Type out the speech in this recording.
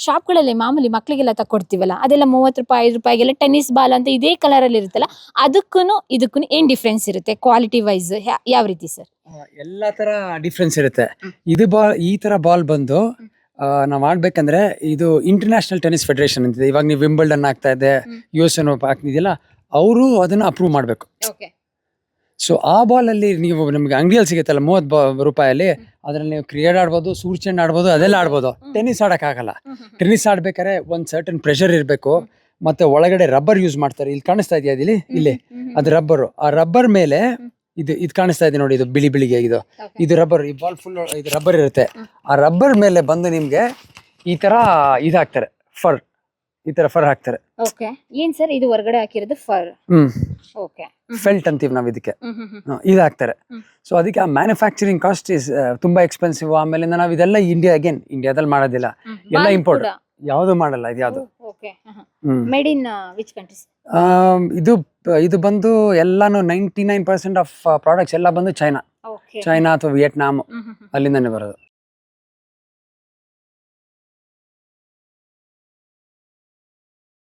ಶಾಪ್ಗಳಲ್ಲಿ ಮಾಮೂಲಿ ಮಕ್ಕಳಿಗೆಲ್ಲ ತಕೊಡ್ತೀವಲ್ಲ ಅದೆಲ್ಲ 30 ರೂಪಾಯಿ 5 ರೂಪಾಯಿಗೆಲ್ಲ ಟೆನ್ನಿಸ್ ಬಾಲ್ ಅಂತ ಇದೇ ಕಲರ್ ಅಲ್ಲಿ ಇರುತ್ತಲ್ಲ, ಅದಕ್ಕೂ ಇದಕ್ಕೂ ಏನ್ ಡಿಫ್ರೆನ್ಸ್ ಇರುತ್ತೆ ಕ್ವಾಲಿಟಿ ವೈಸ್ ಯಾವ ರೀತಿ ಸರ್? ಎಲ್ಲಾ ತರ ಡಿಫ್ರೆನ್ಸ್ ಇರುತ್ತೆ. ಇದು ಈ ತರ ಬಾಲ್ ಬಂದು ನಾವ್ ಆಡ್ಬೇಕಂದ್ರೆ ಇದು ಇಂಟರ್ನ್ಯಾಷನಲ್ ಟೆನ್ನಿಸ್ ಫೆಡರೇಷನ್ ಅಂತಿದೆ. ಇವಾಗ ನೀವು ವಿಂಬಲ್ಡನ್ ಆಗ್ತಾ ಇದೆ, US ಓಪನ್ ಆಗ್ತಿದೆಯಲ್ಲ, ಅವರು ಅದನ್ನ ಅಪ್ರೂವ್ ಮಾಡ್ಬೇಕು. ಸೊ ಆ ಬಾಲ್ ಅಲ್ಲಿ ನೀವು ನಮ್ಗೆ ಅಂಗಡಿಯಲ್ಲಿ ಸಿಗುತ್ತಲ್ಲ 30 ರೂಪಾಯಲ್ಲಿ, ಅದ್ರಲ್ಲಿ ನೀವು ಕ್ರಿಕೆಟ್ ಆಡ್ಬೋದು, ಸೂರ್ಚೆಂಡ್ ಆಡ್ಬೋದು, ಅದೆಲ್ಲ ಆಡ್ಬೋದು. ಟೆನ್ನಿಸ್ ಆಡಕ್ ಆಗಲ್ಲ. ಟೆನ್ನಿಸ್ ಆಡ್ಬೇಕಾದ್ರೆ ಒಂದ್ ಸರ್ಟನ್ ಪ್ರೆಷರ್ ಇರ್ಬೇಕು. ಮತ್ತೆ ಒಳಗಡೆ ರಬ್ಬರ್ ಯೂಸ್ ಮಾಡ್ತಾರೆ. ಇಲ್ಲಿ ಕಾಣಿಸ್ತಾ ಇದೆಯಾ ಇಲ್ಲಿ ಅದು ರಬ್ಬರ್. ಆ ರಬ್ಬರ್ ಮೇಲೆ ಇದು ಕಾಣಿಸ್ತಾ ಇದೆ ನೋಡಿ, ಇದು ಬಿಳಿಗೆ ಇದು ರಬ್ಬರ್. ಈ ಬಾಲ್ ಫುಲ್ ಇದು ರಬ್ಬರ್ ಇರುತ್ತೆ. ಆ ರಬ್ಬರ್ ಮೇಲೆ ಬಂದು ನಿಮ್ಗೆ ಈ ತರ ಇದಾಕ್ತಾರೆ, ಫರ್, ಈ ತರ ಫರ್ ಹಾಕ್ತಾರೆ. ಏನ್ ಸರ್ ಇದು ಹೊರಗಡೆ ಹಾಕಿರೋದು? ಫರ್. ಫೆಲ್ಟ್ ಅಂತೀವಿ ನಾವ್ ಇದಕ್ಕೆ. ಇದು ಹಾಕ್ತಾರೆ. ಸೊ ಅದಕ್ಕೆ ಆ ಮ್ಯಾನುಫ್ಯಾಕ್ಚರಿಂಗ್ ಕಾಸ್ಟ್ ಇಸ್ ತುಂಬಾ ಎಕ್ಸ್ಪೆನ್ಸಿವ್. ಆಮೇಲೆ ನಾವು ಇದೆಲ್ಲ ಇಂಡಿಯಾದಲ್ಲಿ ಮಾಡೋದಿಲ್ಲ, ಎಲ್ಲ ಇಂಪೋರ್ಟ್. ಯಾವ್ದು ಮಾಡಲ್ಲ ಇದು ಯಾವ್ದು. Made in which countries? ಇದು ಬಂದು ಎಲ್ಲಾನು 99% ಆಫ್ ಪ್ರಾಡಕ್ಟ್ಸ್ ಎಲ್ಲ ಬಂದು ಚೈನಾ ಅಥವಾ ವಿಯೆಟ್ನಾಂ, ಅಲ್ಲಿಂದಾನೆ ಬರೋದು.